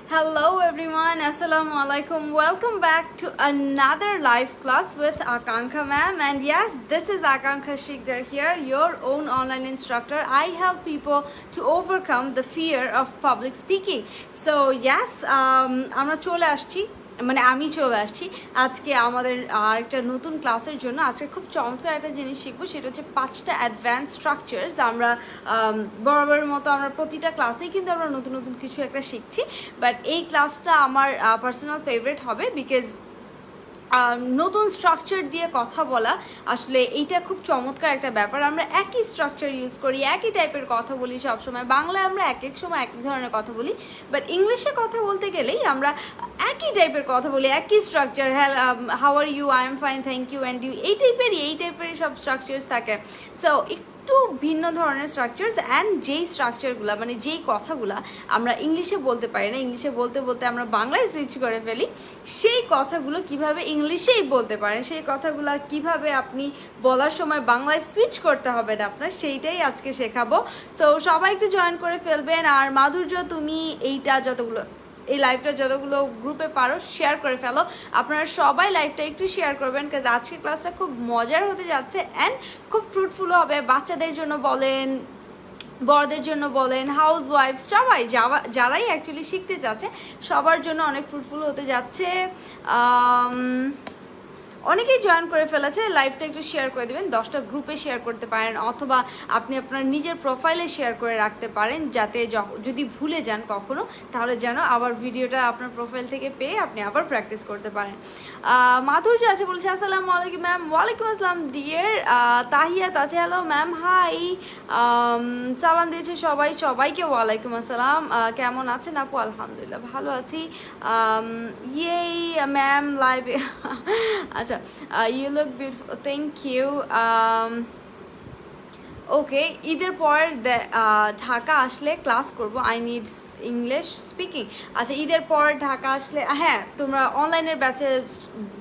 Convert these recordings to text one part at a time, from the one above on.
Hello everyone, Assalamu alaikum. Welcome back to another live class with Akanksha ma'am. And yes, this is Akanksha Shikdar here, your own online instructor. I help people to overcome the fear of public speaking. So yes, আমরা চলে আসছি আমি চলে আসছি আজকে আমাদের আরেকটা নতুন ক্লাসের জন্য। আজকে খুব চমৎকার একটা জিনিস শিখবো, সেটা হচ্ছে 5টা অ্যাডভান্স স্ট্রাকচারস। আমরা বরাবরের মতো আমরা প্রতিটা ক্লাসেই কিন্তু আমরা নতুন নতুন কিছু একটা শিখছি, বাট এই ক্লাসটা আমার পার্সোনাল ফেভারিট হবে বিকজ নতুন স্ট্রাকচার দিয়ে কথা বলা আসলে এইটা খুব চমৎকার একটা ব্যাপার। আমরা একই স্ট্রাকচার ইউজ করি, একই টাইপের কথা বলি সবসময়। বাংলায় আমরা এক এক সময় এক ধরনের কথা বলি, বাট ইংলিশে কথা বলতে গেলেই আমরা একই টাইপের কথা বলি, একই স্ট্রাকচার। হ্যাঁ, how are you, I am fine, thank you, and you, এই টাইপেরই সব স্ট্রাকচার্স থাকে। সো একটু ভিন্ন ধরনের স্ট্রাকচার্স, অ্যান্ড যেই স্ট্রাকচারগুলো মানে যেই কথাগুলো আমরা ইংলিশে বলতে পারি না, ইংলিশে বলতে বলতে আমরা বাংলায় সুইচ করে ফেলি, সেই কথাগুলো কিভাবে ইংলিশেই বলতে পারেন, সেই কথাগুলো কিভাবে আপনি বলার সময় বাংলায় সুইচ করতে হবে না আপনার, সেইটাই আজকে শেখাবো। সো সবাই একটু জয়েন করে ফেলবেন। আর মাধুর্য, তুমি এই লাইভটা যতগুলো গ্রুপে পারো শেয়ার করে ফেলো। আপনারা সবাই লাইভটা একটু শেয়ার করবেন, কাজ আজকের ক্লাসটা খুব মজার হতে যাচ্ছে অ্যান্ড খুব ফ্রুটফুল হবে। বাচ্চাদের জন্য বলেন, বড়দের জন্য বলেন, হাউস ওয়াইফ, সবাই যারাই অ্যাকচুয়ালি শিখতে চাচ্ছে সবার জন্য অনেক ফ্রুটফুল হতে যাচ্ছে। অনেকেই জয়েন করে ফেলেছে। লাইভটা একটু শেয়ার করে দেবেন, 10টা গ্রুপে শেয়ার করতে পারেন, অথবা আপনি আপনার নিজের প্রোফাইলে শেয়ার করে রাখতে পারেন, যাতে যদি ভুলে যান কখনো, তাহলে যেন আবার ভিডিওটা আপনার প্রোফাইল থেকে পেয়ে আপনি আবার প্র্যাকটিস করতে পারেন। মাধুর্য আছে, বলছে আসসালামু আলাইকুম ম্যাম। ওয়ালাইকুম আসসালাম ডিয়ার। তাহিয়াত আছে, হ্যালো ম্যাম, হাই। সালাম দিয়েছে সবাইকে ওয়ালাইকুম আসসালাম। কেমন আছেন আপু? আলহামদুলিল্লাহ ভালো আছি। ইয়েই ম্যাম লাইভে আচ্ছা, you look beautiful, thank you. ওকে, ঈদের পর ঢাকা আসলে ক্লাস করব, আই নিড ইংলিশ স্পিকিং। আচ্ছা, ঈদের পর ঢাকা আসলে, হ্যাঁ, তোমরা অনলাইনের ব্যাচে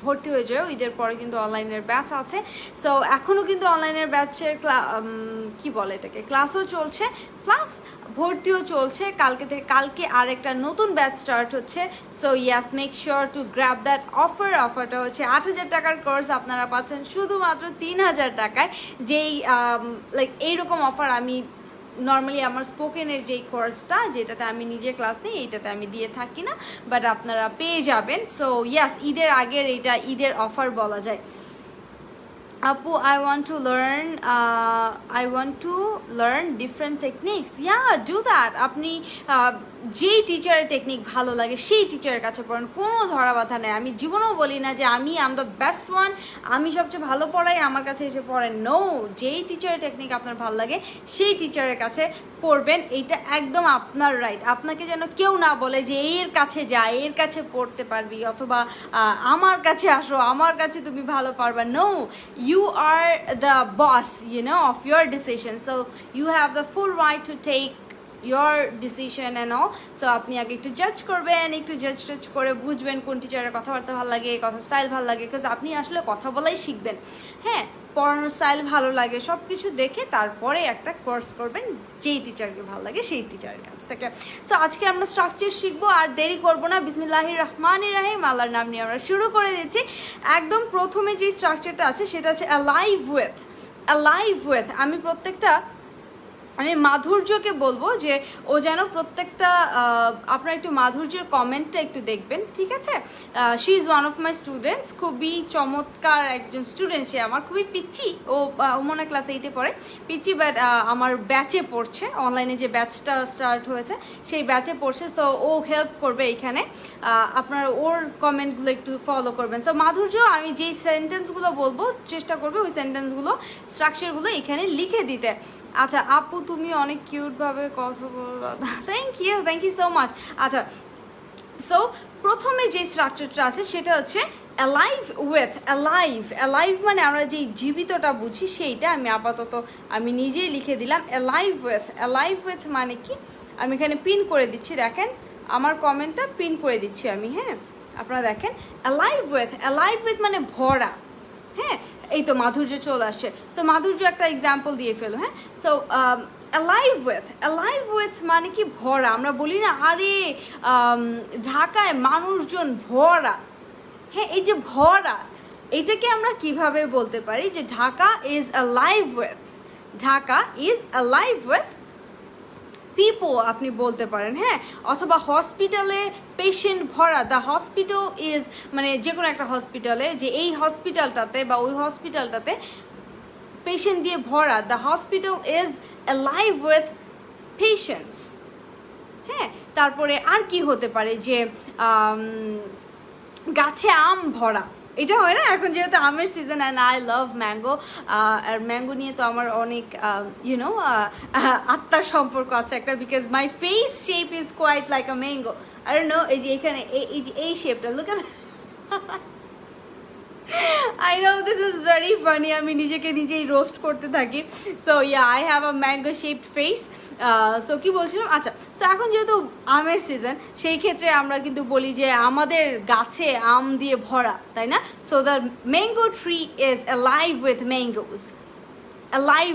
ভর্তি হয়ে যাও। ঈদের পরে কিন্তু অনলাইনের ব্যাচ আছে। সো এখনও কিন্তু অনলাইনের ব্যাচের কি বলে এটাকে, ক্লাসও চলছে, প্লাস ভর্তিও চলছে। কালকে আর একটা নতুন ব্যাচ স্টার্ট হচ্ছে। So yes, make sure to grab that অফারটা হচ্ছে 8,000 টাকার কোর্স আপনারা পাচ্ছেন শুধুমাত্র 3,000 টাকায়। যেই এইরকম অফার আমি নর্মালি আমার স্পোকেনের যেই কোর্সটা, যেটাতে আমি নিজে ক্লাস নিই, এইটাতে আমি দিয়ে থাকি না, বাট আপনারা পেয়ে যাবেন। সো ইয়াস, ঈদের আগের এইটা ঈদের অফার বলা যায়। আপু, I want to learn different techniques. Yeah, do that. আপনি যেই টিচারের টেকনিক ভালো লাগে সেই টিচারের কাছে পড়েন, কোনো ধরা বাধা নেই। আমি জীবনেও বলি না যে আমি দ্য বেস্ট ওয়ান, আমি সবচেয়ে ভালো পড়াই, আমার কাছে এসে পড়েন। নো, যেই টিচারের টেকনিক আপনার ভালো লাগে সেই টিচারের কাছে পড়বেন। এইটা একদম আপনার রাইট। আপনাকে যেন কেউ না বলে যে এর কাছে যা, এর কাছে পড়তে পারবি, অথবা আমার কাছে আসো, আমার কাছে তুমি ভালো পারবা। No, you are the boss, of your decision. So you have the full right to take your decision and all. So আপনি আগে একটু জাজ করবেন, একটু জাজ করে বুঝবেন কোন টিচারের কথাবার্তা ভালো লাগে, কথা স্টাইল ভালো লাগে, বিকজ আপনি আসলে কথা বলাই শিখবেন। হ্যাঁ, পড়ানোর স্টাইল ভালো লাগে, সব কিছু দেখে তারপরে একটা কোর্স করবেন যেই টিচারকে ভালো লাগে সেই টিচারের কাছ থেকে। সো আজকে আমরা স্ট্রাকচার শিখবো, আর দেরি করবো না। বিসমিল্লাহির রহমানির রহিম, আল্লাহর নাম নিয়ে আমরা শুরু করে দিচ্ছি। একদম প্রথমে যে স্ট্রাকচারটা আছে সেটা হচ্ছে অ্যালাইভ উইথ। আমি মাধুর্যকে বলবো যে ও যেন প্রত্যেকটা আপনার একটু মাধুর্যের কমেন্টটা একটু দেখবেন, ঠিক আছে? She is one of my students, খুবই চমৎকার একজন স্টুডেন্ট। সে আমার খুবই পিচ্ছি, ও মনে হয় ক্লাস 8-এ পড়ে, পিচ্ছি, বাট আমার ব্যাচে পড়ছে, অনলাইনে যে ব্যাচটা স্টার্ট হয়েছে সেই ব্যাচে পড়ছে। সো ও হেল্প করবে এইখানে, আপনারা ওর কমেন্টগুলো একটু ফলো করবেন। সো মাধুর্য, আমি যেই সেন্টেন্সগুলো বলবো চেষ্টা করবে ওই সেন্টেন্সগুলো, স্ট্রাকচারগুলো এখানে লিখে দিতে। আচ্ছা আপু, তুমি অনেক কিউটভাবে কথা বলো, থ্যাংক ইউ সো মাচ। আচ্ছা, সো প্রথমে যে স্ট্রাকচারটা আছে সেটা হচ্ছে অ্যালাইভ মানে আমরা যেই জীবিতটা বুঝি সেইটা। আমি নিজেই লিখে দিলাম অ্যালাইভ উইথ মানে কি, আমি এখানে পিন করে দিচ্ছি, দেখেন আমার কমেন্টটা পিন করে দিচ্ছি আমি। হ্যাঁ, আপনারা দেখেন, অ্যালাইভ উইথ মানে ভরা। হ্যাঁ, এই তো মাধুর্য চলে আসছে। সো মাধুর্য একটা এক্সাম্পল দিয়ে ফেলো। হ্যাঁ, সো অ্যালাইভ উইথ মানে কি ভরা। আমরা বলি না আরে ঢাকায় মানুষজন ভরা, হ্যাঁ এই যে ভরা এটাকে আমরা কিভাবে বলতে পারি যে Dhaka is alive with, Dhaka is alive with people আপনি বলতে পারেন, হ্যাঁ। অথবা হসপিটালে পেশেন্ট ভরা, দ্য হসপিটাল ইজ মানে যে কোনো একটা হসপিটালে যে এই হসপিটালটাতে বা ওই হসপিটালটাতে পেশেন্ট দিয়ে ভরা, the hospital is alive with patients, হ্যাঁ। তারপরে আর কি হতে পারে যে গাছে আম ভরা, এটা হয় না এখন যেহেতু আমের season and I love mango, আর ম্যাঙ্গো নিয়ে তো আমার অনেক ইউনো আত্মার সম্পর্ক আছে একটা, because my face shape is quite like a mango. I don't know এই যে এখানে এই শেপটা look at I know this is very funny, আমি নিজেকে নিজেই রোস্ট করতে থাকি। So yeah I have a mango shaped face. So কি বলছিলাম, আচ্ছা সো এখন যেহেতু আমের সিজন সেই ক্ষেত্রে আমরা কিন্তু বলি যে আমাদের গাছে আম দিয়ে ভরা, তাই না? So the mango tree is alive with mangoes, alive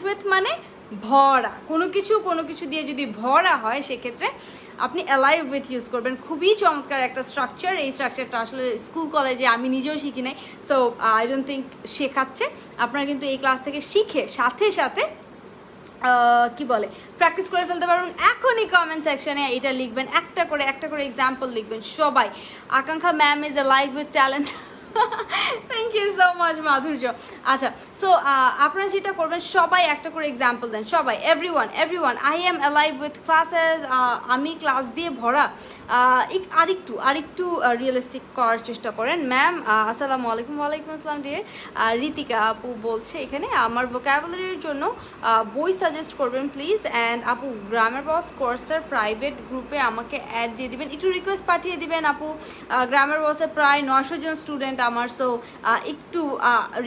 with মানে ভরা, কোনো কিছু দিয়ে যদি ভরা হয় সেক্ষেত্রে আপনি অ্যালাইভ উইথ ইউজ করবেন। খুবই চমৎকার একটা স্ট্রাকচার, এই স্ট্রাকচারটা আসলে স্কুল কলেজে আমি নিজেও শিখি নাই, সো আই ডোন্ট থিঙ্ক শেখাচ্ছে। আপনারা কিন্তু এই ক্লাস থেকে শিখে সাথে সাথে কি বলে প্র্যাকটিস করে ফেলতে পারবেন। এখনই কমেন্ট সেকশনে এটা লিখবেন, একটা করে এক্সাম্পল লিখবেন সবাই। Akanksha ma'am is alive with talent. Thank you so much Madhurya. আচ্ছা সো আপনারা যেটা করবেন সবাই একটা করে এক্সাম্পল দেন, সবাই everyone I am alive with classes, আমি ক্লাস দিয়ে ভরা। আরেকটু রিয়েলিস্টিক করার চেষ্টা করেন। ম্যাম আসসালামু আলাইকুম। ওয়ালাইকুম আসসালাম ডিয়ার। ঋতিকা আপু বলছে এখানে আমার ভোকাবুলারির জন্য বই সাজেস্ট করবেন প্লিজ, অ্যান্ড আপু গ্রামার বস কোর্সটার প্রাইভেট গ্রুপে আমাকে অ্যাড দিয়ে দিবেন, একটু রিকোয়েস্ট পাঠিয়ে দিবেন আপু। গ্রামার বসে প্রায় 900 জন স্টুডেন্ট আমার, সো একটু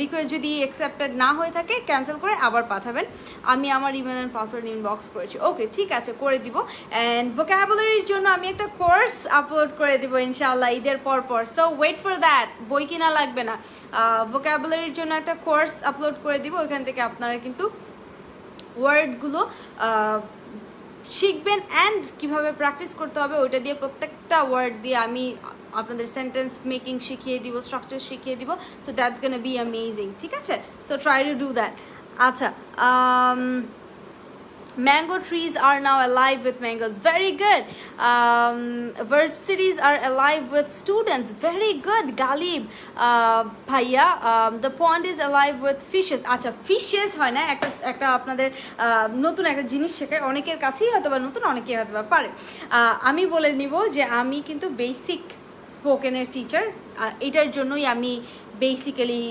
রিকোয়েস্ট যদি অ্যাকসেপ্টেড না হয়ে থাকে ক্যান্সেল করে আবার পাঠাবেন। আমি আমার ইমেল অ্যান্ড পাসওয়ার্ড ইনবক্স করেছি, ওকে ঠিক আছে করে দিব। অ্যান্ড ভোকাবুলারির জন্য আমি একটা কোর্স আপলোড করে দিব ইনশাআল্লাহ ঈদের পর। সো ওয়েট ফর দ্যাট, বই কিনা লাগবে না, ভোকাবুলারির জন্য একটা কোর্স আপলোড করে দিব, ওইখান থেকে আপনারা কিন্তু ওয়ার্ডগুলো শিখবেন অ্যান্ড কীভাবে প্র্যাকটিস করতে হবে ওইটা দিয়ে প্রত্যেকটা ওয়ার্ড দিয়ে আমি আপনাদের সেন্টেন্স মেকিং শিখিয়ে দিব, স্ট্রাকচার শিখিয়ে দিব। So that's gonna be amazing, ঠিক আছে? So try to do that. আচ্ছা mango trees are now alive with mangoes, very good. Universities are alive with students, very good Galib bhaiya. The pond is alive with fishes. আচ্ছা fishes হয় না, একটা আপনাদের নতুন একটা জিনিস শেখায়, অনেকের কাছেই হয়তো বা নতুন, অনেকেই হয়তো বা পারে। আমি বলে নিব যে আমি কিন্তু বেসিক স্পোকেনের টিচার, এটার জন্যই আমি basically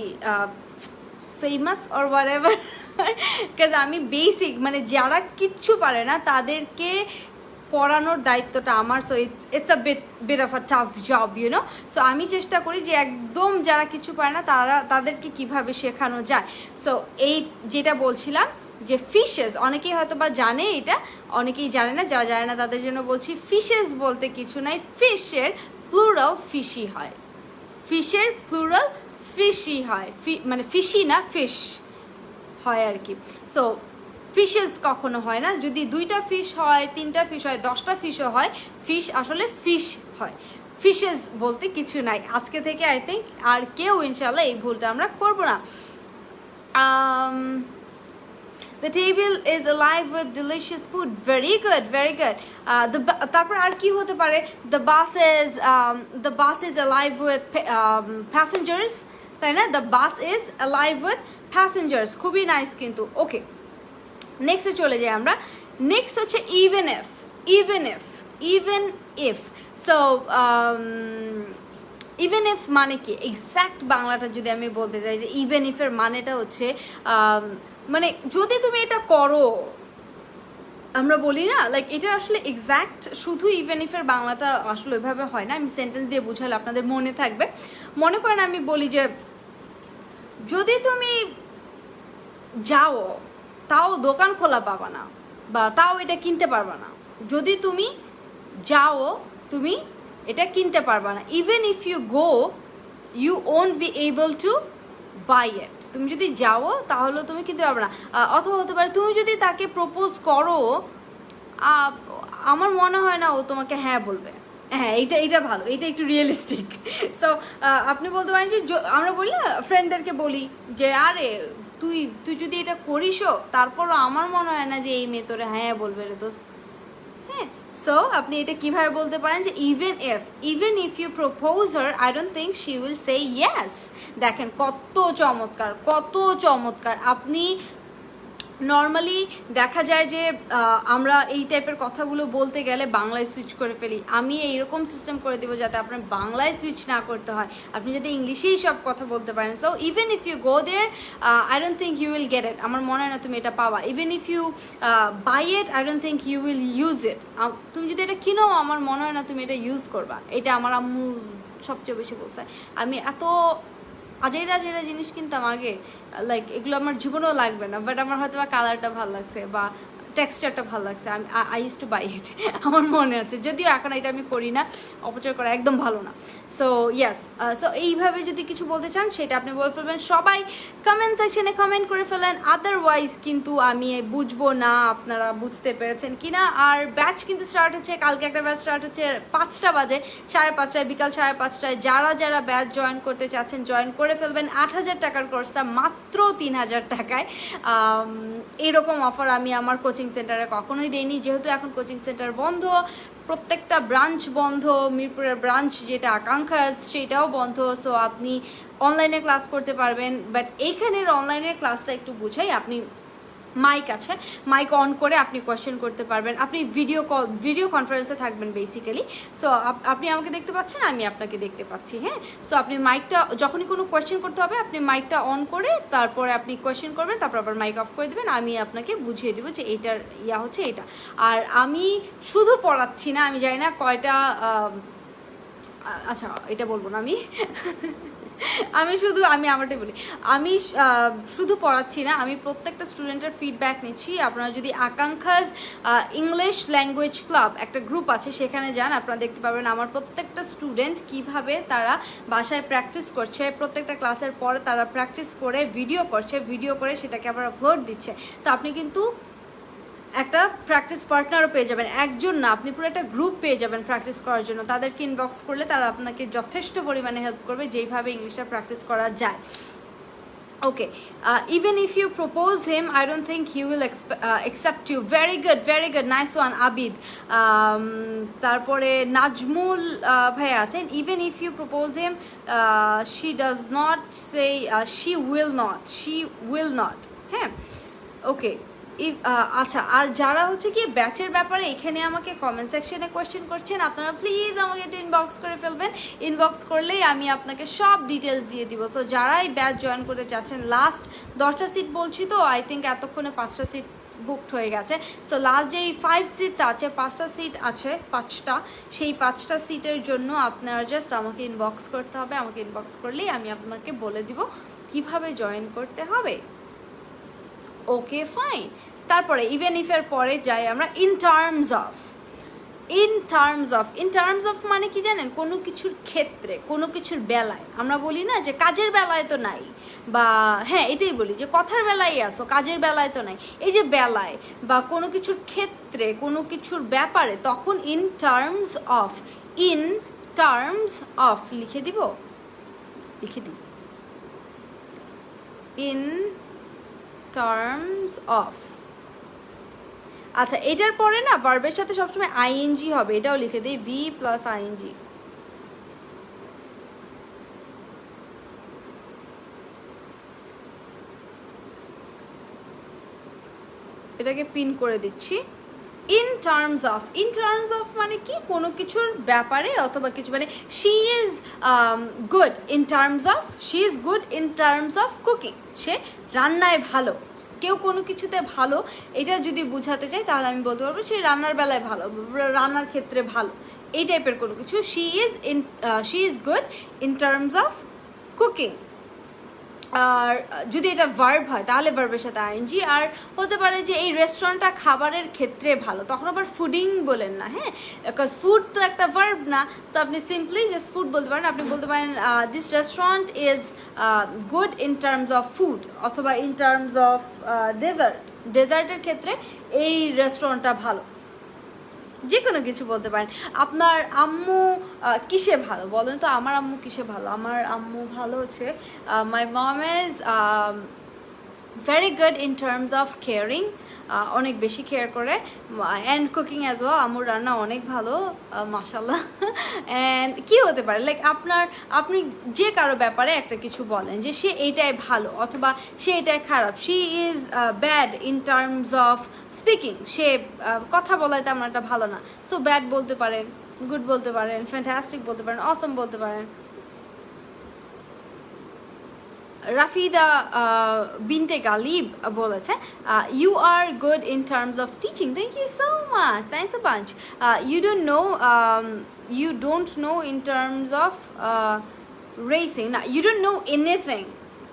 famous or whatever, because আমি বেসিক মানে যারা কিচ্ছু পারে না তাদেরকে পড়ানোর দায়িত্বটা আমার। So it's a bit of a tough job you know. So আমি চেষ্টা করি যে একদম যারা কিছু পারে না তাদেরকে কিভাবে শেখানো যায়। সো এই যেটা বলছিলাম যে ফিশেস, অনেকেই হয়তো বা জানে এটা, অনেকেই জানে না, যারা জানে না তাদের জন্য বলছি ফিশেস বলতে কিছু নাই, ফিশের প্লুরাল ফিশি হয়, ফিশের প্লুরাল ফিশি হয়, মানে ফিশি না ফিশ হয় আর কি। সো ফিশেস কখনো হয় না, যদি 2টা ফিশ হয়, 3টা ফিশ হয়, 10টা ফিশও হয়, ফিশ আসলে ফিশ হয়, ফিশেস বলতে কিছু নাই। আজকে থেকে আই থিঙ্ক আর কেউ ইনশাল্লাহ এই ভুলটা আমরা করবো না। The table is alive with delicious food, very good, very good. তারপর আর কি হতে পারে, the bus is alive with passengers, তাই না? The bus is alive with passengers, খুবই নাইস কিন্তু। ওকে নেক্সটে চলে যাই আমরা। নেক্সট হচ্ছে even if so even if মানে কি এক্স্যাক্ট বাংলাটা যদি আমি বলতে চাই যে ইভেন ইফের মানেটা হচ্ছে মানে যদি তুমি এটা করো, আমরা বলি না লাইক এটা আসলে এক্স্যাক্ট শুধু ইভেন ইফের বাংলাটা আসলে ওইভাবে হয় না, আমি সেন্টেন্স দিয়ে বুঝালে আপনাদের মনে থাকবে। মনে করেন আমি বলি যে যদি তুমি যাও তাও দোকান খোলা পাবা না, বা তাও এটা কিনতে পারবা না, যদি তুমি যাও তুমি এটা কিনতে পারবা না। Even if you go you won't be able to buy it. তুমি যদি যাও তাহলে তুমি কিনতে পারবে না। অথবা হতে পারে তুমি যদি তাকে প্রপোজ করো, আমার মনে হয় না ও তোমাকে হ্যাঁ বলবে। হ্যাঁ, এইটা ভালো, এটা একটু রিয়েলিস্টিক। সো আপনি বলতে পারেন যে আমরা বলি না, ফ্রেন্ডদেরকে বলি যে আরে তুই যদি এটা করিসও, তারপরও আমার মনে হয় না যে এই মেয়ে তোরে হ্যাঁ বলবে রে দোস্ত। হ্যাঁ, সো আপনি এটা কিভাবে বলতে পারেন যে even if you propose her, I don't think she will say yes. দেখেন কত চমৎকার, কত চমৎকার। আপনি নর্মালি দেখা যায় যে আমরা এই টাইপের কথাগুলো বলতে গেলে বাংলায় সুইচ করে ফেলি। আমি এইরকম সিস্টেম করে দেবো যাতে আপনার বাংলায় সুইচ না করতে হয়, আপনি যাতে ইংলিশেই সব কথা বলতে পারেন। So even if you go there, I don't think you will get it. আমার মনে হয় না তুমি এটা পাবা। Even if you buy it, I don't think you will use it. তুমি যদি এটা কিনো, আমার মনে হয় না তুমি এটা ইউজ করবা। এটা আমার আম্মু সবচেয়ে বেশি বলছে। আমি এত আজেরা জিনিস কিনতাম আগে, লাইক এগুলো আমার জীবনেও লাগবে না, বাট আমার হয়তো বা কালারটা ভালো লাগছে বা টেক্সচারটা ভালো লাগছে, আই ইউজ টু বাই ইট। আমার মনে আছে, যদিও এখন এটা আমি করি না, অপচয় করা একদম ভালো না। সো ইয়েস, সো এইভাবে যদি কিছু বলতে চান সেটা আপনি বলে ফেলবেন। সবাই কমেন্ট সেকশনে কমেন্ট করে ফেলেন, আদারওয়াইজ কিন্তু আমি বুঝবো না আপনারা বুঝতে পেরেছেন কিনা। আর ব্যাচ কিন্তু স্টার্ট হচ্ছে কালকে, একটা ব্যাচ স্টার্ট হচ্ছে 5টা বাজে, 5:30 বিকাল 5:30। যারা ব্যাচ জয়েন করতে চাচ্ছেন জয়েন করে ফেলবেন। 8,000 টাকার কোর্সটা মাত্র 3,000 টাকায়। এরকম অফার আমি আমার কোচিং সেন্টারে কখনোই দেইনি, যেহেতু এখন কোচিং সেন্টার বন্ধ, প্রত্যেকটা ব্রাঞ্চ বন্ধ। মিরপুরের ব্রাঞ্চ যেটা আকাঙ্ক্ষা সেটাও বন্ধ। সো আপনি অনলাইনে ক্লাস করতে পারবেন, বাট এইখানের অনলাইনের ক্লাসটা একটু বুঝাই। আপনি মাইক আছে, মাইক অন করে আপনি কোয়েশ্চেন করতে পারবেন। আপনি ভিডিও কনফারেন্সে থাকবেন বেসিক্যালি। সো আপনি আমাকে দেখতে পাচ্ছেন, আমি আপনাকে দেখতে পাচ্ছি। হ্যাঁ, সো আপনি মাইকটা যখনই কোনো কোয়েশ্চেন করতে হবে, আপনি মাইকটা অন করে তারপরে আপনি কোয়েশ্চেন করবেন, তারপর আবার মাইক অফ করে দেবেন। আমি আপনাকে বুঝিয়ে দেবো যে এইটার হচ্ছে এটা। আর আমি শুধু পড়াচ্ছি না, আমি জানি না কয়টা, আচ্ছা এটা বলবো না আমি। আমি আমারটাই বলি, আমি শুধু পড়াচ্ছি না, আমি প্রত্যেকটা স্টুডেন্টের ফিডব্যাক নিচ্ছি। আপনারা যদি আকাঙ্ক্ষাজ ইংলিশ ল্যাঙ্গুয়েজ ক্লাব একটা গ্রুপ আছে, সেখানে যান, আপনারা দেখতে পাবেন আমার প্রত্যেকটা স্টুডেন্ট কিভাবে তারা বাসায় প্র্যাকটিস করছে। প্রত্যেকটা ক্লাসের পরে তারা প্র্যাকটিস করে ভিডিও করছে, ভিডিও করে সেটাকে আবার আপলোড দিচ্ছে। সো আপনি কিন্তু একটা প্র্যাকটিস পার্টনারও পেয়ে যাবেন, একজন না, আপনি পুরো একটা গ্রুপ পেয়ে যাবেন প্র্যাকটিস করার জন্য। তাদেরকে ইনবক্স করলে তারা আপনাকে যথেষ্ট পরিমাণে হেল্প করবে যেইভাবে ইংলিশটা প্র্যাকটিস করা যায়। Okay, even if you propose him, I don't think he will accept you. Very good, nice one, Abid. তারপরে নাজমুল ভাইয়া আছেন, even if you propose him, she does not say, she will not. হ্যাঁ, ওকে। আচ্ছা, আর যারা হচ্ছে কি ব্যাচের ব্যাপারে এখানে আমাকে কমেন্ট সেকশনে কোয়েশ্চেন করছেন, আপনারা প্লিজ আমাকে একটু ইনবক্স করে ফেলবেন। ইনবক্স করলেই আমি আপনাকে সব ডিটেলস দিয়ে দিব। সো যারাই ব্যাচ জয়েন করতে চাচ্ছেন, লাস্ট 10টা সিট বলছি তো, আই থিঙ্ক এতক্ষণে 5টা সিট বুকড হয়ে গেছে। সো লাস্ট যেই 5 সিটস আছে, 5টা সিট আছে, 5টা, সেই 5টা সিটের জন্য আপনারা জাস্ট আমাকে ইনবক্স করতে হবে। আমাকে ইনবক্স করলেই আমি আপনাকে বলে দিব কিভাবে জয়েন করতে হবে। ওকে, ফাইন। তারপরে ইভেন ইফের পরে যাই আমরা ইন টার্মস অফ মানে কি জানেন? কোনো কিছুর ক্ষেত্রে, কোনো কিছুর বেলায়, আমরা বলি না যে কাজের বেলায় তো নাই, বা হ্যাঁ এটাই বলি যে কথার বেলায় আসো, কাজের বেলায় তো নাই। এই যে বেলায় বা কোনো কিছুর ক্ষেত্রে, কোনো কিছুর ব্যাপারে, তখন ইন টার্মস অফ লিখে দিই ইন টার্মস অফ। আচ্ছা, এটার পরে না ভার্বের সাথে সবসময় আইএনজি হবে, এটাও লিখে দিই, ভি প্লাস আইএনজি। এটাকে পিন করে দিচ্ছি। ইন টার্মস অফ মানে কি? কোনো কিছুর ব্যাপারে অথবা কিছু, মানে she is good in terms of cooking. সে রান্নায় ভালো, কেউ কোনো কিছুতে ভালো, এটা যদি বোঝাতে চাই তাহলে আমি বলতে পারবো সে রান্নার বেলায় ভালো, রান্নার ক্ষেত্রে ভালো, এই টাইপের কোনো কিছু। She is good in terms of cooking. আর যদি এটা ভার্ব হয় তাহলে ভার্বের সাথে আইএনজি। আর হতে পারে যে এই রেস্টুরেন্টটা খাবারের ক্ষেত্রে ভালো, তখন আবার ফুডিং বলেন না, হ্যাঁ, বিকজ ফুড তো একটা ভার্ব না। সো আপনি সিম্পলি জাস্ট ফুড বলতে পারেন। আপনি বলতে পারেন this restaurant is good in terms of food, অথবা ইন টার্মস অফ ডেজার্ট, ডেজার্টের ক্ষেত্রে এই রেস্টুরেন্টটা ভালো, যে কোনো কিছু বলতে পারেন। আপনার আম্মু কিসে ভালো বলেন তো? আমার আম্মু কিসে ভালো? আমার আম্মু ভালো হচ্ছে, my mom is very good in terms of caring, অনেক বেশি কেয়ার করে, অ্যান্ড কুকিং অ্যাজ ওয়েল। আম্মুর রান্না অনেক ভালো, মাশাল্লাহ। অ্যান্ড কী হতে পারে, লাইক আপনি যে কারো ব্যাপারে একটা কিছু বলেন যে সে এইটাই ভালো অথবা সে এটাই খারাপ, she is bad in terms of speaking, সে কথা বলায় তেমন একটা ভালো না, সো ব্যাড বলতে পারেন, গুড বলতে পারেন, ফ্যান্টাস্টিক বলতে পারেন, অসম বলতে পারেন। রাফিদা বিনতে গালিব বলেছে, you are good in terms of teaching. Thank you so much, thanks a bunch. You don't know in terms of racing, না, ইউ ডোন্ট নো এনিথিং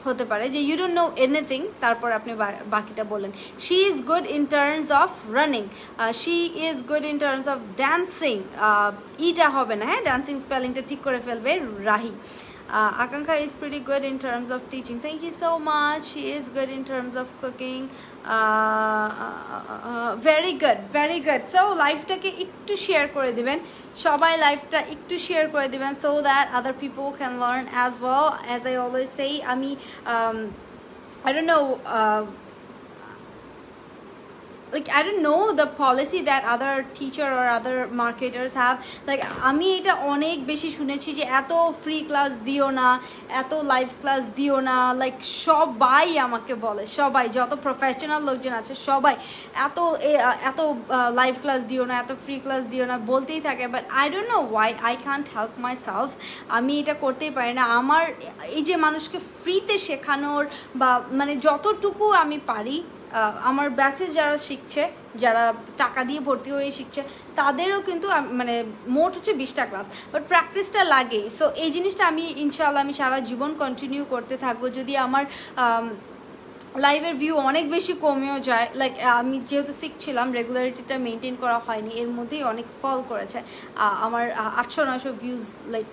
হতে পারে, যে ইউ ডোন্ট নো এনিথিং, তারপর আপনি বাকিটা বলেন। She is good in terms of running, she is good in terms of dancing, ইটা হবে না, হ্যাঁ, ড্যান্সিং স্পেলিংটা ঠিক করে ফেলবে Rahi. Akankha is pretty good in terms of teaching. Thank you so much. She is good in terms of cooking. Very good, very good. So live-টাকে একটু share করে দিবেন, সবাই লাইভটা একটু শেয়ার করে দিবেন, so that other people can learn as well. As I always say, আমি I don't know, like I don't know the policy that other teacher or other marketers have. Like আমি এটা অনেক বেশি শুনেছি যে এত ফ্রি ক্লাস দিও না, এত লাইভ ক্লাস দিও না, লাইক সবাই আমাকে বলে, সবাই যত প্রফেশনাল লোকজন আছে সবাই এত লাইভ ক্লাস দিও না, এত ফ্রি ক্লাস দিও না বলতেই থাকে। But I don't no Y I can't help my self, আমি এটা করতেই পারি না। আমার এই যে মানুষকে ফ্রিতে শেখানোর বা মানে যতটুকু আমি পারি, আমার ব্যাচে যারা শিখছে, যারা টাকা দিয়ে ভর্তি হয়ে শিখছে, তাদেরও কিন্তু মানে মোট হচ্ছে 20টা ক্লাস, বাট প্র্যাকটিসটা লাগে। সো এই জিনিসটা আমি ইনশাআল্লাহ আমি সারা জীবন কন্টিনিউ করতে থাকবো। যদি আমার লাইভের ভিউ অনেক বেশি কমেও যায়, লাইক আমি যেহেতু শিখছিলাম, রেগুলারিটিটা মেনটেন করা হয়নি, এর মধ্যেই অনেক ফল করেছে। আমার 800-900 ভিউজ লাইক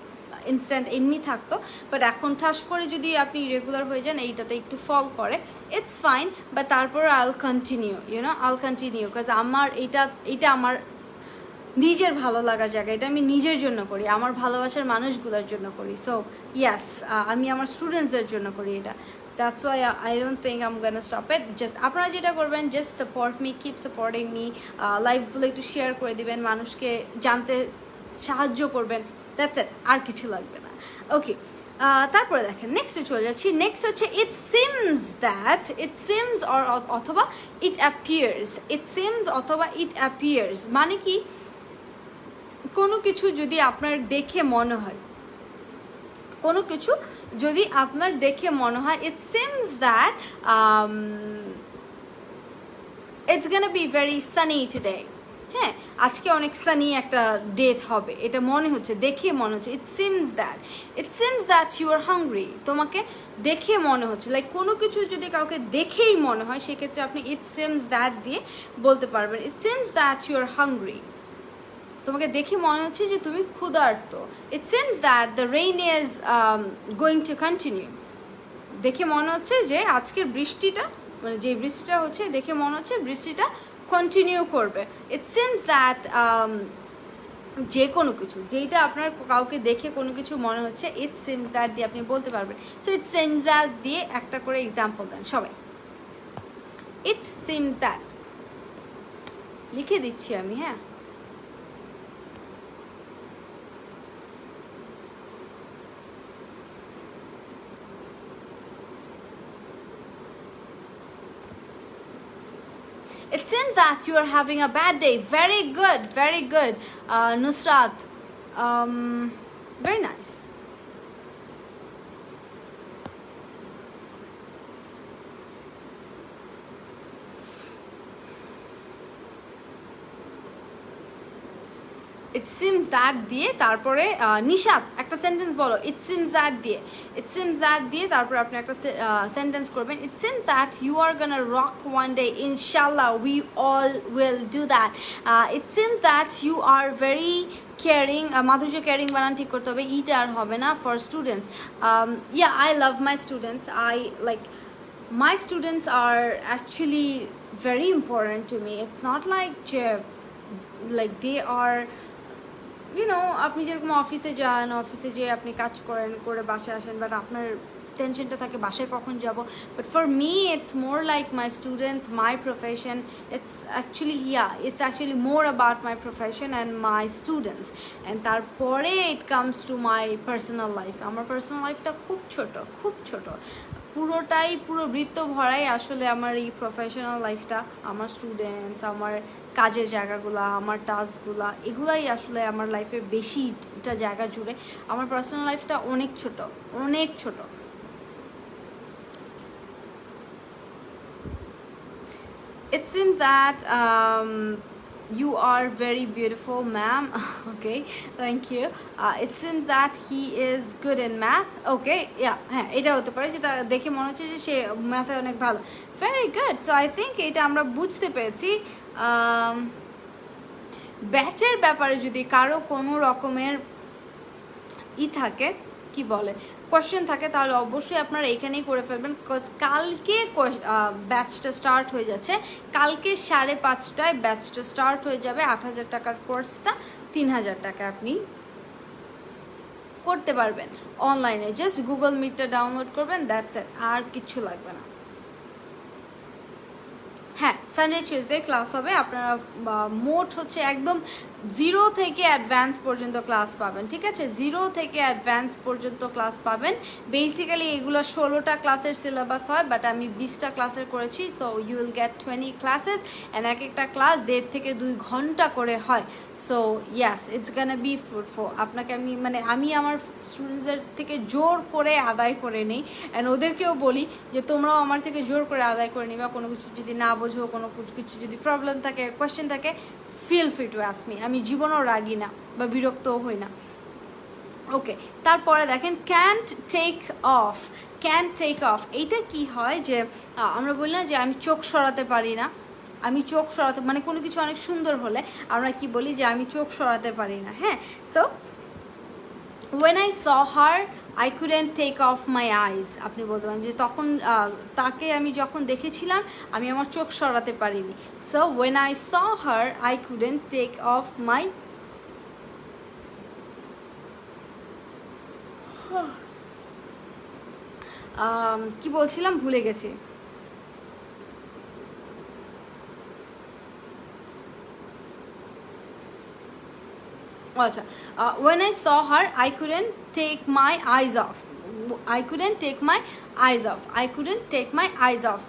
ইনস্ট্যান্ট এমনি থাকতো, বাট এখন ঠাস করে যদি আপনি রেগুলার হয়ে যান, এইটাতে একটু ফল করে, ইটস ফাইন, বাট তারপর আইল কন্টিনিউ, আইল কন্টিনিউ, বিকজ আমার এটা আমার নিজের ভালো লাগার জায়গা, এটা আমি নিজের জন্য করি, আমার ভালোবাসার মানুষগুলোর জন্য করি। সো ইয়াস, আমি আমার স্টুডেন্টসদের জন্য করি এটা। That's why I don't think I'm gonna stop it. Just আপনারা যেটা করবেন, just support me, keep supporting me, লাইভগুলো একটু শেয়ার করে দিবেন, মানুষকে জানতে সাহায্য করবেন, দ্যাটস ইট, আর কিছু লাগবে না। ওকে, তারপরে দেখেন নেক্সটে চলে যাচ্ছি। নেক্সট হচ্ছে ইট সিমস অথবা ইট অ্যাপিয়ার্স। ইট সিমস অথবা ইট অ্যাপিয়ার্স মানে কি, কোনো কিছু যদি আপনার দেখে মনে হয়, কোনো কিছু যদি আপনার দেখে মনে হয়, ইট seems that it's gonna be very sunny today, হ্যাঁ, আজকে অনেক সানি একটা ডে হবে, এটা মনে হচ্ছে, দেখে মনে হচ্ছে। It seems that you are hungry, তোমাকে দেখে মনে হচ্ছে, লাইক কোনো কিছু যদি কাউকে দেখেই মনে হয়, সেক্ষেত্রে আপনি ইট সিমস দ্যাট দিয়ে বলতে পারবেন। It seems that you are hungry, তোমাকে দেখে মনে হচ্ছে যে তুমি ক্ষুধার্ত। It seems that the rain is going to continue, দেখে মনে হচ্ছে যে আজকের বৃষ্টিটা, মানে যে বৃষ্টিটা হচ্ছে, দেখে মনে হচ্ছে বৃষ্টিটা কন্টিনিউ করবে। ইট সিমস দ্যাট যে কোনো কিছু, যেইটা আপনার কাউকে দেখে কোনো কিছু মনে হচ্ছে, ইট সিমস দ্যাট দিয়ে আপনি বলতে পারবেন। সো ইট সিমস দ্যাট দিয়ে একটা করে এক্সাম্পল দেন সবাই। ইট সিমস দ্যাট লিখে দিচ্ছি আমি, হ্যাঁ। It seems that you are having a bad day. Very good, very good, Nusrat. Very nice. It seems that দিয়ে তারপরে নিশাত একটা সেন্টেন্স বলো, ইট সিমস দ্যাট দিয়ে, ইট সিমস দ্যাট দিয়ে তারপরে আপনি একটা সেন্টেন্স করবেন, it seems that you are gonna rock one day, ইনশাল্লাহ we all will do that, it seems that you are very caring, Madhurya caring বানান ঠিক করতে হবে, ইটা আর হবে না, for students, yeah I love my students, I like my students are actually very important to me. It's not like they are, you know, আপনি যেরকম অফিসে যান, অফিসে যেয়ে আপনি কাজ করেন, করে বাসায় আসেন, বাট আপনার টেনশনটা থাকে বাসায় কখন যাব, but for me it's more like my students, my profession, it's actually more about my profession and my students, and তারপরে it comes to my personal life. আমার পার্সোনাল লাইফটা খুব ছোট, পুরো বৃত্ত ভরাই আসলে আমার এই প্রফেশনাল লাইফটা, আমার স্টুডেন্টস, আমার কাজের জায়গাগুলো, আমার টাস্কগুলো, এগুলাই আসলে আমার লাইফে বেশিটা জায়গা জুড়ে। আমার পার্সোনাল লাইফটা অনেক ছোট। It seems that you are very beautiful, ma'am. Okay, thank you. It seems that he is good in math. Okay, yeah, হ্যাঁ এটা হতে পারে যে দেখে মনে হচ্ছে যে সে ম্যাথে অনেক ভালো। Very good. So I think এটা আমরা বুঝতে পেরেছি। ব্যাচের ব্যাপারে যদি কারো কোনো রকমের থাকে, কি বলে, কোয়েশ্চেন থাকে, তাহলে অবশ্যই আপনারা এখানেই করে ফেলবেন, বিকজ কালকে ব্যাচটা স্টার্ট হয়ে যাচ্ছে, কালকে 5:30টায় ব্যাচটা স্টার্ট হয়ে যাবে। 8,000 টাকার কোর্সটা 3,000 টাকা আপনি করতে পারবেন অনলাইনে, জাস্ট গুগল মিটটা ডাউনলোড করবেন, দ্যাটস ইট, আর কিচ্ছু লাগবে না। হ্যাঁ, সানডে টিউসডে ক্লাস হবে। আপনারা মোট হচ্ছে একদম 0 থেকে অ্যাডভান্স পর্যন্ত ক্লাস পাবেন, ঠিক আছে? 0 থেকে অ্যাডভান্স পর্যন্ত ক্লাস পাবেন। বেসিক্যালি এগুলো 16টা ক্লাসের সিলেবাস হয়, বাট আমি 20টা ক্লাসের করেছি। So you will get 20 classes, and একটা ক্লাস 1.5 থেকে 2 ঘন্টা করে হয়। So yes, it's gonna be fruitful. আপনাকে আমি আমার স্টুডেন্টসদের থেকে জোর করে আদায় করে নিই, অ্যান্ড ওদেরকেও বলি যে তোমরাও আমার থেকে জোর করে আদায় করে নিবা। কোনো কিছু যদি না বোঝো, কোনো কিছু যদি প্রবলেম থাকে, কোয়েশ্চেন থাকে, feel free to ask me. আমি জীবনও রাগি না বা বিরক্তও হই না। ওকে, তারপরে দেখেন ক্যান্ট টেক অফ। এইটা কি হয় যে আমরা বললাম যে আমি চোখ সরাতে পারি না, কোনো কিছু অনেক সুন্দর হলে আমরা কি বলি যে আমি চোখ সরাতে পারি না। হ্যাঁ, so when I saw her I couldn't take off my eyes, আপনি বলতে পারেন যে তখন তাকে আমি যখন দেখেছিলাম আমি আমার চোখ সরাতে পারিনি। So when I saw her I couldn't take off my কি বলছিলাম ভুলে গেছি। আচ্ছা, when I saw her I couldn't take my eyes off.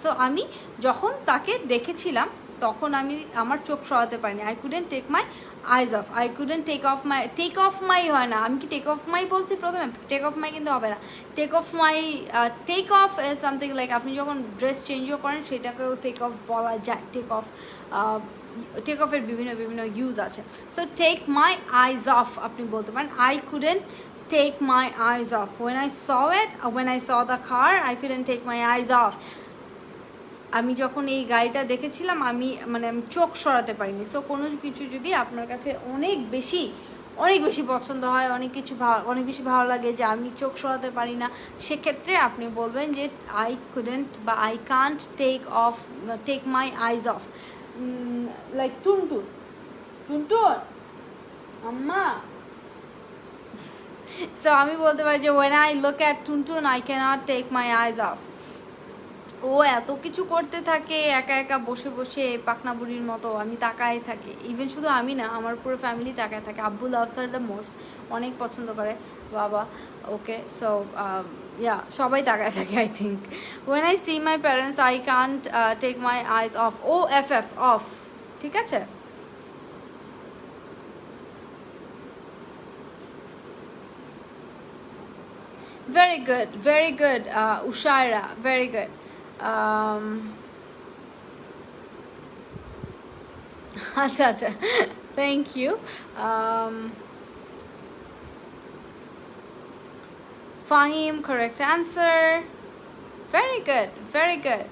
So আমি যখন তাকে দেখেছিলাম তখন আমি আমার চোখ সরাতে পারিনি। I couldn't take my eyes off. I couldn't take off my হয় না, আমি কি take off my বলছি প্রথমে? take off my কিন্তু হবে না। take off is something like আপনি যখন ড্রেস চেঞ্জও করেন সেটাকেও take off বলা যায়। take off এর বিভিন্ন ইউজ আছে। So take my eyes off আপনি বলতে পারেন। I couldn't take my eyes off. When I saw the car I couldn't take my eyes off. আমি যখন এই গাড়িটা দেখেছিলাম আমি চোখ সরাতে পারিনি। সো কোনো কিছু যদি আপনার কাছে অনেক বেশি পছন্দ হয়, অনেক বেশি ভালো লাগে যে আমি চোখ সরাতে পারি না, সেক্ষেত্রে আপনি বলবেন যে I couldn't বা I can't take my eyes off. Like টুনটুন আম্মা। সো আমি বলতে পারি যে when I look at Tuntun I cannot take my eyes off. ও এত কিছু করতে থাকে একা একা বসে বসে পাকনা বুড়ির মতো, আমি তাকায় থাকি। ইভেন শুধু আমি না, আমার পুরো ফ্যামিলি তাকায় থাকে। আব্বু লাভস হার দ্য মোস্ট, অনেক পছন্দ করে বাবা। ওকে, সো সবাই তাকায় থাকে। I think when I see my parents I can't take my eyes off. off, ঠিক আছে? very good Ushaira, very good. আচ্ছা, thank you. Fahim, correct answer. Very good, very good.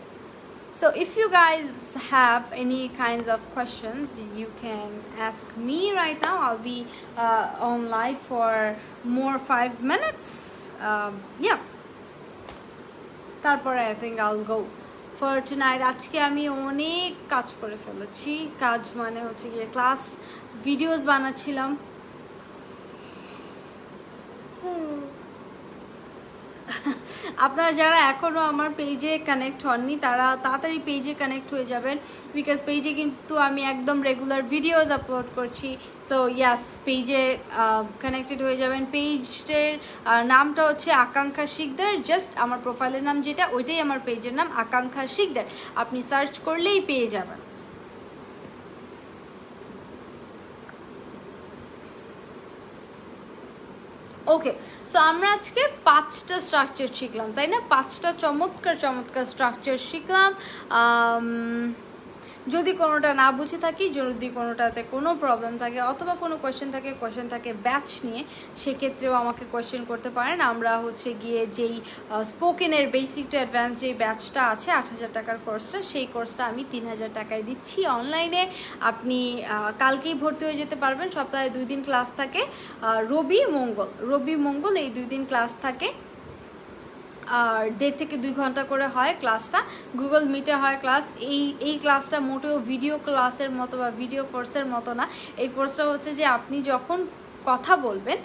So if you guys have any kinds of questions, you can ask me right now. I'll be on live for more 5 minutes. Yeah. তারপরে I think I'll go for tonight. আজকে আমি অনেক কাজ করে ফেলেছি। কাজ মানে হচ্ছে গিয়ে ক্লাস ভিডিওস বানাচ্ছিলাম। আপনারা যারা এখনও আমার পেজে কানেক্ট হননি তারা তাড়াতাড়ি পেজে কানেক্ট হয়ে যাবেন, বিকজ পেজে কিন্তু আমি একদম রেগুলার ভিডিওস আপলোড করছি। সো ইয়াস, পেজে কানেক্টেড হয়ে যাবেন। পেজের নামটা হচ্ছে আকাঙ্ক্ষা শিকদার, জাস্ট আমার প্রোফাইলের নাম যেটা ওইটাই আমার পেজের নাম, আকাঙ্ক্ষা শিকদার। আপনি সার্চ করলেই পেয়ে যাবেন। ওকে, সো আমরা আজকে 5টা স্ট্রাকচার শিখলাম, তাই না? 5টা চমৎকার চমৎকার স্ট্রাকচার শিখলাম। যদি কোনোটা না বুঝে থাকি, যদি কোনোটাতে কোনো প্রবলেম থাকে অথবা কোনো কোয়েশ্চেন থাকে ব্যাচ নিয়ে, সেক্ষেত্রেও আমাকে কোয়েশ্চেন করতে পারেন। আমরা হচ্ছে গিয়ে যেই স্পোকেনের বেসিক টু অ্যাডভান্স যেই ব্যাচটা আছে 8000 টাকার কোর্সটা, সেই কোর্সটা আমি 3000 টাকায় দিচ্ছি অনলাইনে। আপনি কালকেই ভর্তি হয়ে যেতে পারবেন। সপ্তাহে 2 দিন ক্লাস থাকে, রবি মঙ্গল এই 2 দিন ক্লাস থাকে। আর 1.5 থেকে 2 ঘন্টা করে হয় ক্লাসটা, গুগল মিটে হয় ক্লাস। এই ক্লাসটা মোটেও ভিডিও ক্লাসের মতো বা ভিডিও কোর্সের মতো না। এই কোর্সটা হচ্ছে যে আপনি যখন কথা বলবেন,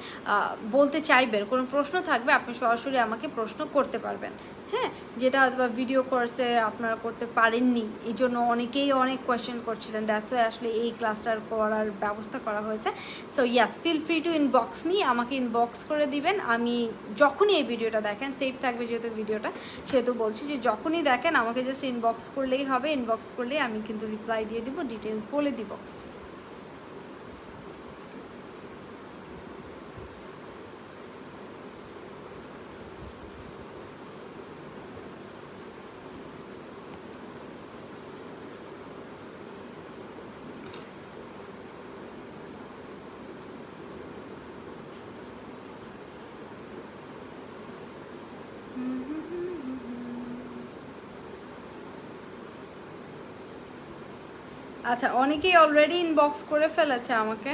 বলতে চাইবেন, কোনো প্রশ্ন থাকবে, আপনি সরাসরি আমাকে প্রশ্ন করতে পারবেন। হ্যাঁ, যেটা হয়তো বা ভিডিও কোর্সে আপনারা করতে পারেননি, এই জন্য অনেকেই অনেক কোয়েশ্চেন করছিলেন। দ্যাটস ওয়াই আসলে এই ক্লাসটার করার ব্যবস্থা করা হয়েছে। So yes, feel free to inbox me, আমাকে ইনবক্স করে দিবেন। আমি যখনই এই ভিডিওটা দেখেন, সেভ থাকবে যেহেতু ভিডিওটা, সেহেতু বলছি যে যখনই দেখেন আমাকে জাস্ট ইনবক্স করলেই হবে। ইনবক্স করলেই আমি কিন্তু রিপ্লাই দিয়ে দিব, ডিটেলস বলে দিব। আচ্ছা, অনেকেই অলরেডি ইনবক্স করে ফেলেছে আমাকে।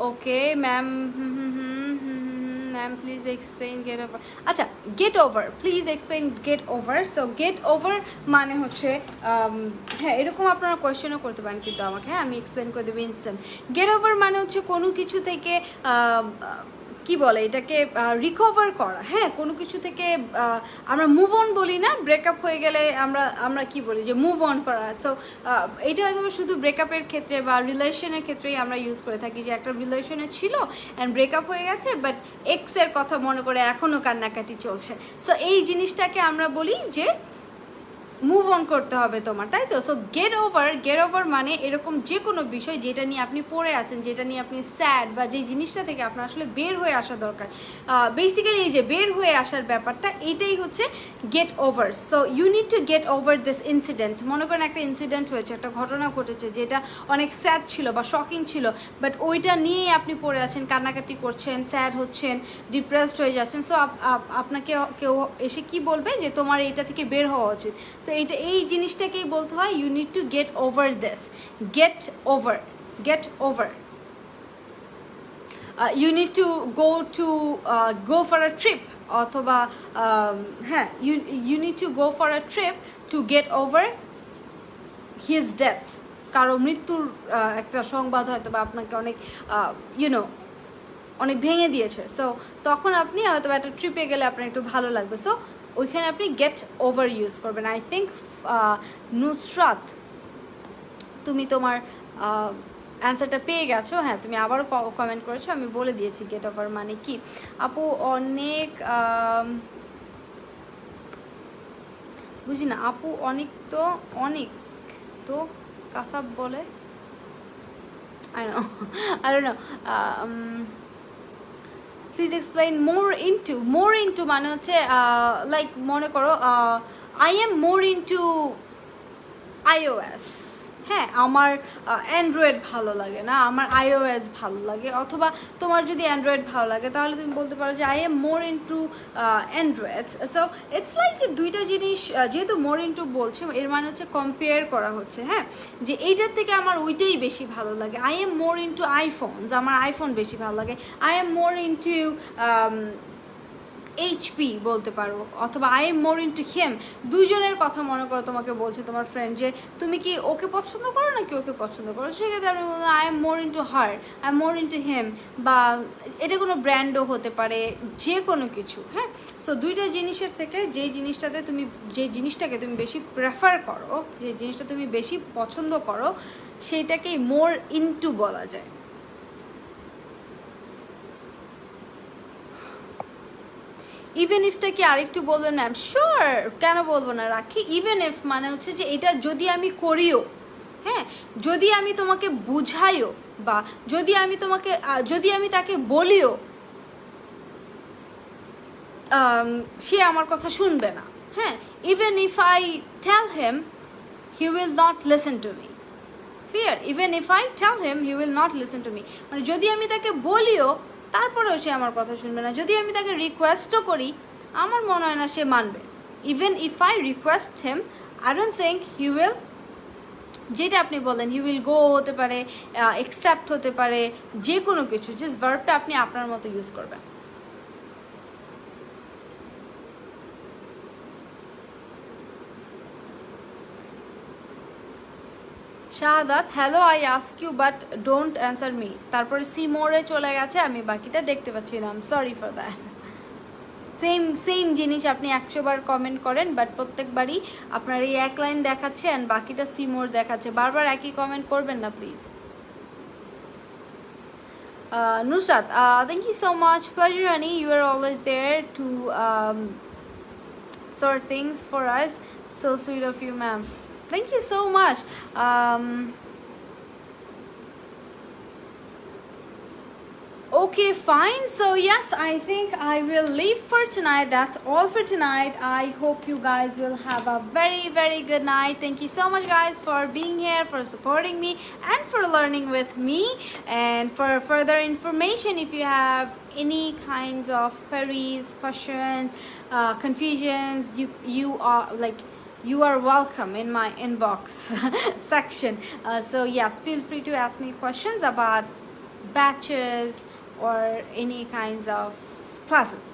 Okay ma'am, ma'am please explain get over. আচ্ছা, get over, please explain get over. So get over মানে হচ্ছে, হ্যাঁ এরকম আপনারা কোয়েশ্চেনও করতে পারেন কিন্তু আমাকে, হ্যাঁ আমি এক্সপ্লেন করে দেবো ইনস্ট্যান্ট। গেট ওভার মানে হচ্ছে কোনো কিছু থেকে কি বলে এটাকে, রিকভার করা। হ্যাঁ, কোনো কিছু থেকে আমরা মুভ অন বলি না, ব্রেকআপ হয়ে গেলে আমরা কি বলি যে মুভ অন করা। সো এটা হয়তো শুধু ব্রেকআপের ক্ষেত্রে বা রিলেশনের ক্ষেত্রেই আমরা ইউজ করে থাকি, যে একটা রিলেশনে ছিল অ্যান্ড ব্রেকআপ হয়ে গেছে, বাট এক্সের কথা মনে করে এখনও কান্নাকাটি চলছে। সো এই জিনিসটাকে আমরা বলি যে মুভ অন করতে হবে তোমার, তাই তো? সো গেট ওভার মানে এরকম যে কোনো বিষয় যেটা নিয়ে আপনি পড়ে আছেন, যেটা নিয়ে আপনি স্যাড, বা যে জিনিসটা থেকে আপনার আসলে বের হয়ে আসা দরকার। বেসিক্যালি এই যে বের হয়ে আসার ব্যাপারটা, এটাই হচ্ছে get over. So you need to get over this incident. মনে করেন একটা ইনসিডেন্ট হয়েছে, একটা ঘটনা ঘটেছে যেটা অনেক স্যাড ছিল বা শকিং ছিল, বাট ওইটা নিয়েই আপনি পড়ে আছেন, কান্নাকাটি করছেন, স্যাড হচ্ছেন, ডিপ্রেসড হয়ে যাচ্ছেন। সো আপনাকে কেউ এসে কি বলবে যে তোমার এইটা থেকে বের হওয়া উচিত। সো এই জিনিসটাকেই বলতে হয় you need to get over this. Get over you need to go for a trip, অথবা হ্যাঁ you need to go for a trip to get over his death. কারো মৃত্যুর একটা সংবাদ হয়তো বা আপনাকে অনেক অনেক ভেঙে দিয়েছে। সো তখন আপনি হয়তো একটা ট্রিপে গেলে আপনার একটু ভালো লাগবে। সো ওইখানে আপনি গেট ওভার ইউজ করবেন। আই থিঙ্ক নুসরাত, তুমি তোমার অ্যান্সারটা পেয়ে গেছো। হ্যাঁ, তুমি আবারও কমেন্ট করেছো, আমি বলে দিয়েছি গেট ওভার মানে কি। আপু অনেক বুঝি না আপু, অনেক তো কাসাব বলে, I don't know. Please explain more into মানে হচ্ছে লাইক মনে করো I am more into iOS, হ্যাঁ আমার অ্যান্ড্রয়েড ভালো লাগে না, আমার iOS ভালো লাগে। অথবা তোমার যদি অ্যান্ড্রয়েড ভালো লাগে তাহলে তুমি বলতে পারো যে I am more into Android. So it's like যে দুইটা জিনিস যেহেতু মোর ইনটু বলছে, এর মানে হচ্ছে কম্পেয়ার করা হচ্ছে, হ্যাঁ, যে এইটার থেকে আমার ওইটাই বেশি ভালো লাগে। I am more into iPhones, আমার আইফোন বেশি ভালো লাগে। I am more into HP বলতে পারো, অথবা আই এম মোর ইনটু হিম। দুইজনের কথা মনে করো তোমাকে বলছে তোমার ফ্রেন্ড যে তুমি কি ওকে পছন্দ করো নাকি ওকে পছন্দ করো, সেক্ষেত্রে আপনি বলবেন I am more into her, I am more into হিম। বা এটা কোনো ব্র্যান্ডও হতে পারে, যে কোনো কিছু, হ্যাঁ। সো দুইটা জিনিসের থেকে যে জিনিসটাকে তুমি বেশি প্রেফার করো, যে জিনিসটা তুমি বেশি পছন্দ করো, সেইটাকেই মোর ইনটু বলা যায়। ইভেন ইফটা কি আরেকটু বলবেন ম্যাম? শিওর, কেন বলবো না, রাখি। ইভেন ইফ মানে হচ্ছে যে এটা যদি আমি করিও, হ্যাঁ, যদি আমি তোমাকে বুঝাইও, বা যদি আমি তাকে বলিও, সে আমার কথা শুনবে না, হ্যাঁ। Even if I tell him, he will not listen to me. Clear? Even if I tell him, he will not listen to me, মানে যদি আমি তাকে বলিও তারপরেও সে আমার কথা শুনবে না। যদি আমি তাকে রিকোয়েস্টও করি, আমার মনে হয় না সে মানবে। Even if I request him, I don't think he will, যেটা আপনি বলেন হি উইল গো হতে পারে, অ্যাকসেপ্ট হতে পারে, যে কোনো কিছু, জাস্ট ভার্বটা আপনি আপনার মতো ইউজ করবেন। Shahadat, hello, I ask you but don't answer me. তারপরে সি মোড়ে চলে গেছে, আমি বাকিটা দেখতে পাচ্ছি না, সরি ফর দ্যাট। সেম জিনিস আপনি 100 বার কমেন্ট করেন, বাট প্রত্যেকবারই আপনার এই এক লাইন দেখাচ্ছে অ্যান্ড বাকিটা সি মোর দেখাচ্ছে। বারবার একই কমেন্ট করবেন না please. Nusrat, thank you so much. Pleasure, honey. You are always there to sort things for us. So sweet of you, ma'am. Thank you so much. Okay, fine. So yes, I think I will leave for tonight. That's all for tonight. I hope you guys will have a very, very good night. Thank you so much, guys, for being here, for supporting me, and for learning with me. And for further information, if you have any kinds of queries, questions, confusions, you are welcome in my inbox section. So yes, feel free to ask me questions about batches or any kinds of classes.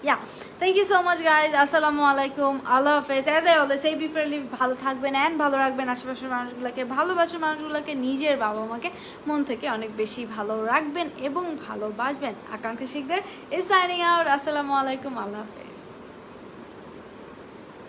Yeah, thank you so much, guys. Assalamu alaikum. Allah Hafiz. As I always say, be friendly, ভালো থাকবেন and ভালো রাখবেন আশেপাশের মানুষগুলোকে, ভালোবাসার মানুষগুলোকে, নিজের বাবা মাকে মন থেকে অনেক বেশি ভালো রাখবেন এবং ভালোবাসবেন। আকাঙ্ক্ষা Sikdar is signing out. Assalamu alaikum. Allah Hafiz.